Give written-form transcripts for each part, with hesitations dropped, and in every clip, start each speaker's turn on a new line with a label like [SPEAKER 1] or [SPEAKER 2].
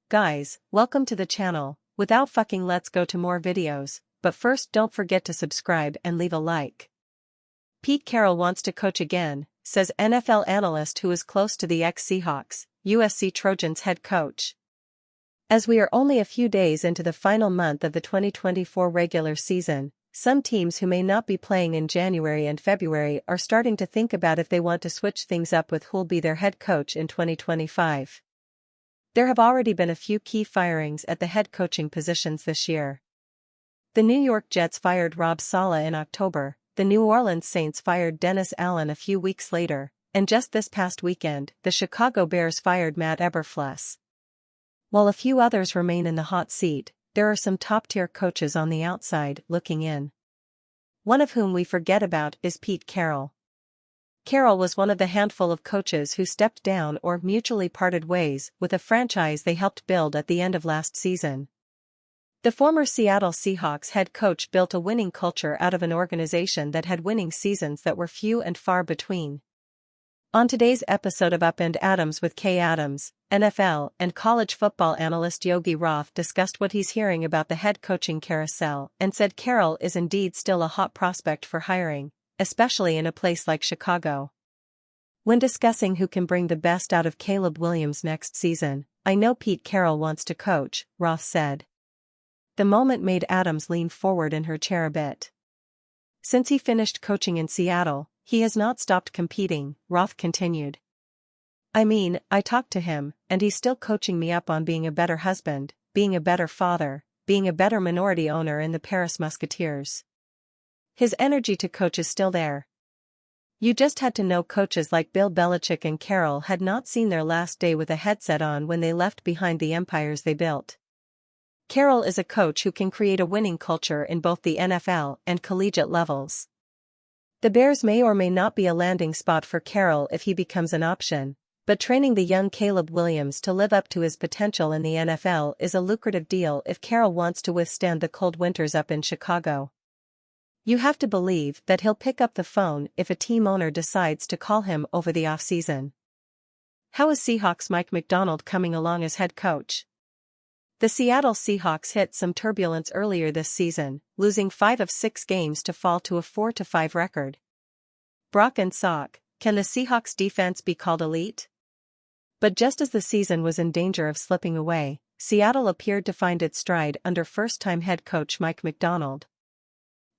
[SPEAKER 1] Guys, welcome to the channel. Without fucking, let's go to more videos, but first don't forget to subscribe and leave a like. Pete Carroll wants to coach again, says NFL analyst who is close to the ex-Seahawks, USC Trojans head coach. As we are only a few days into the final month of the 2024 regular season, some teams who may not be playing in January and February are starting to think about if they want to switch things up with who'll be their head coach in 2025. There have already been a few key firings at the head coaching positions this year. The New York Jets fired Rob Saleh in October, the New Orleans Saints fired Dennis Allen a few weeks later, and just this past weekend, the Chicago Bears fired Matt Eberflus. While a few others remain in the hot seat, there are some top-tier coaches on the outside looking in. One of whom we forget about is Pete Carroll. Carroll was one of the handful of coaches who stepped down or mutually parted ways with a franchise they helped build at the end of last season. The former Seattle Seahawks head coach built a winning culture out of an organization that had winning seasons that were few and far between. On today's episode of Up and Adams with Kay Adams, NFL and college football analyst Yogi Roth discussed what he's hearing about the head coaching carousel and said Carroll is indeed still a hot prospect for hiring, especially in a place like Chicago. When discussing who can bring the best out of Caleb Williams next season, "I know Pete Carroll wants to coach," Roth said. The moment made Adams lean forward in her chair a bit. Since he finished coaching in Seattle, he has not stopped competing, Roth continued. "I mean, I talked to him, and he's still coaching me up on being a better husband, being a better father, being a better minority owner in the Paris Musketeers. His energy to coach is still there. You just had to know coaches like Bill Belichick and Carroll had not seen their last day with a headset on when they left behind the empires they built. Carroll is a coach who can create a winning culture in both the NFL and collegiate levels. The Bears may or may not be a landing spot for Carroll if he becomes an option, but training the young Caleb Williams to live up to his potential in the NFL is a lucrative deal if Carroll wants to withstand the cold winters up in Chicago. You have to believe that he'll pick up the phone if a team owner decides to call him over the offseason. How is Seahawks Mike Macdonald coming along as head coach? The Seattle Seahawks hit some turbulence earlier this season, losing 5 of 6 games to fall to a 4-5 record. Brock and Salk, can the Seahawks defense be called elite? But just as the season was in danger of slipping away, Seattle appeared to find its stride under first-time head coach Mike Macdonald.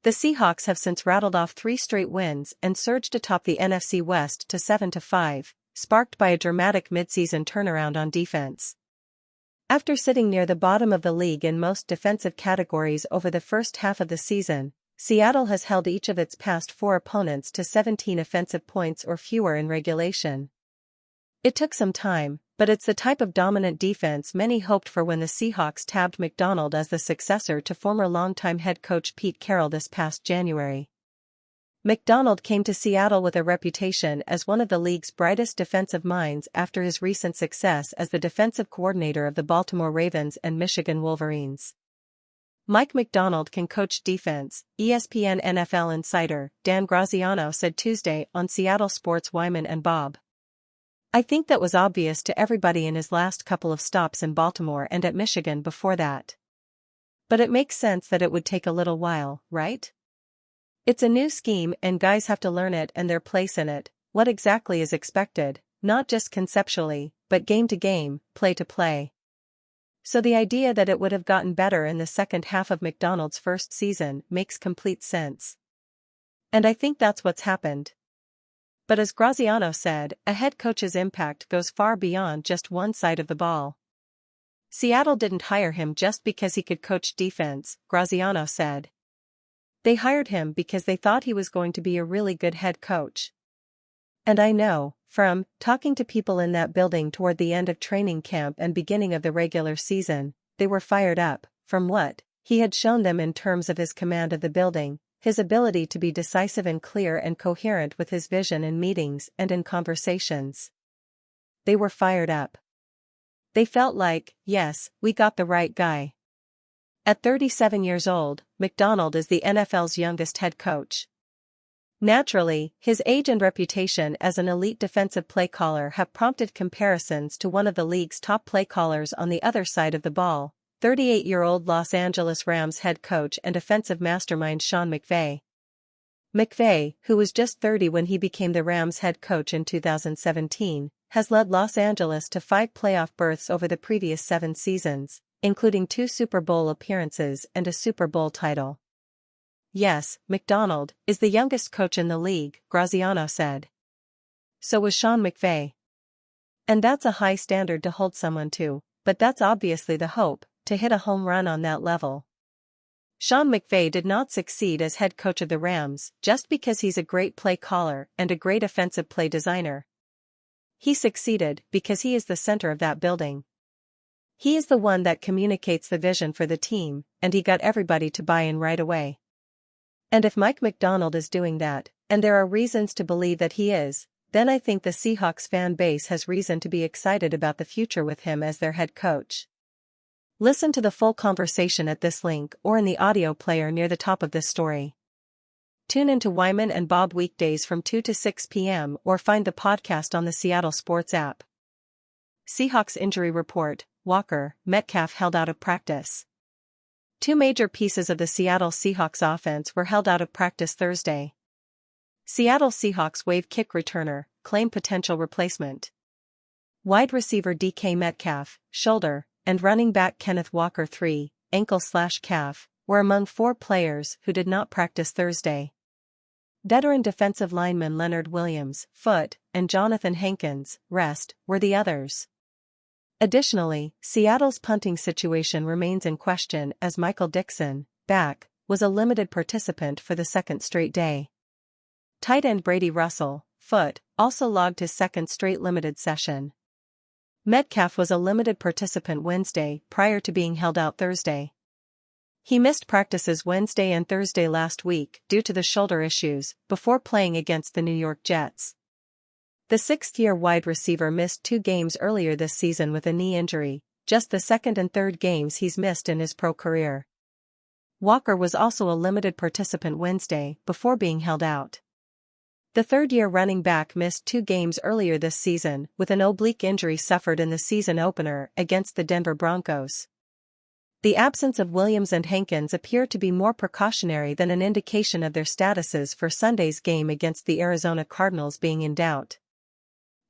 [SPEAKER 1] The Seahawks have since rattled off 3 straight wins and surged atop the NFC West to 7-5, sparked by a dramatic midseason turnaround on defense. After sitting near the bottom of the league in most defensive categories over the first half of the season, Seattle has held each of its past 4 opponents to 17 offensive points or fewer in regulation. It took some time, but it's the type of dominant defense many hoped for when the Seahawks tabbed Macdonald as the successor to former longtime head coach Pete Carroll this past January. Macdonald came to Seattle with a reputation as one of the league's brightest defensive minds after his recent success as the defensive coordinator of the Baltimore Ravens and Michigan Wolverines. Mike Macdonald can coach defense, ESPN NFL insider Dan Graziano said Tuesday on Seattle Sports' Wyman and Bob. "I think that was obvious to everybody in his last couple of stops in Baltimore and at Michigan before that. But it makes sense that it would take a little while, right? It's a new scheme and guys have to learn it and their place in it, what exactly is expected, not just conceptually, but game to game, play to play. So the idea that it would have gotten better in the second half of Macdonald's first season makes complete sense. And I think that's what's happened." But as Graziano said, a head coach's impact goes far beyond just one side of the ball. Seattle didn't hire him just because he could coach defense, Graziano said. They hired him because they thought he was going to be a really good head coach. And I know, from talking to people in that building toward the end of training camp and beginning of the regular season, they were fired up, from what he had shown them in terms of his command of the building, his ability to be decisive and clear and coherent with his vision in meetings and in conversations. They were fired up. They felt like, yes, we got the right guy. At 37 years old, Macdonald is the NFL's youngest head coach. Naturally, his age and reputation as an elite defensive play caller have prompted comparisons to one of the league's top play callers on the other side of the ball, 38-year-old Los Angeles Rams head coach and offensive mastermind Sean McVay. McVay, who was just 30 when he became the Rams head coach in 2017, has led Los Angeles to 5 playoff berths over the previous 7 seasons, including 2 Super Bowl appearances and a Super Bowl title. Yes, McDonald is the youngest coach in the league, Graziano said. So was Sean McVay. And that's a high standard to hold someone to, but that's obviously the hope, to hit a home run on that level. Sean McVay did not succeed as head coach of the Rams just because he's a great play caller and a great offensive play designer. He succeeded because he is the center of that building. He is the one that communicates the vision for the team, and he got everybody to buy in right away. And if Mike Macdonald is doing that, and there are reasons to believe that he is, then I think the Seahawks fan base has reason to be excited about the future with him as their head coach. Listen to the full conversation at this link or in the audio player near the top of this story. Tune into Wyman and Bob weekdays from 2 to 6 p.m. or find the podcast on the Seattle Sports app. Seahawks injury report: Walker, Metcalf held out of practice. 2 major pieces of the Seattle Seahawks offense were held out of practice Thursday. Seattle Seahawks waive kick returner, claim potential replacement. Wide receiver DK Metcalf, shoulder, and running back Kenneth Walker 3, ankle/calf, were among 4 players who did not practice Thursday. Veteran defensive lineman Leonard Williams, foot, and Jonathan Hankins, wrist, were the others. Additionally, Seattle's punting situation remains in question as Michael Dickson, back, was a limited participant for the second straight day. Tight end Brady Russell, foot, also logged his second straight limited session. Metcalf was a limited participant Wednesday prior to being held out Thursday. He missed practices Wednesday and Thursday last week due to the shoulder issues before playing against the New York Jets. The 6th-year wide receiver missed 2 games earlier this season with a knee injury, just the second and third games he's missed in his pro career. Walker was also a limited participant Wednesday before being held out. The third-year running back missed 2 games earlier this season with an oblique injury suffered in the season opener against the Denver Broncos. The absence of Williams and Hankins appear to be more precautionary than an indication of their statuses for Sunday's game against the Arizona Cardinals being in doubt.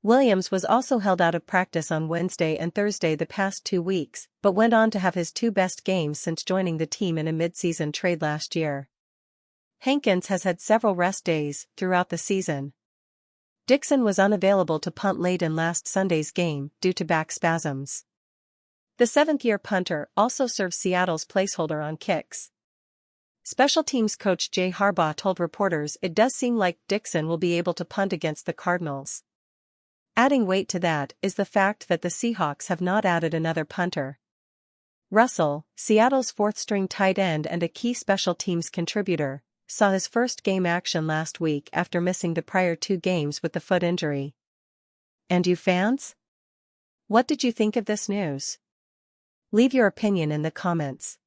[SPEAKER 1] Williams was also held out of practice on Wednesday and Thursday the past 2 weeks, but went on to have his 2 best games since joining the team in a mid-season trade last year. Hankins has had several rest days throughout the season. Dickson was unavailable to punt late in last Sunday's game due to back spasms. The 7th-year punter also serves Seattle's placeholder on kicks. Special teams coach Jay Harbaugh told reporters it does seem like Dickson will be able to punt against the Cardinals. Adding weight to that is the fact that the Seahawks have not added another punter. Russell, Seattle's 4th-string tight end and a key special teams contributor, saw his first game action last week after missing the prior 2 games with the foot injury. And you fans? What did you think of this news? Leave your opinion in the comments.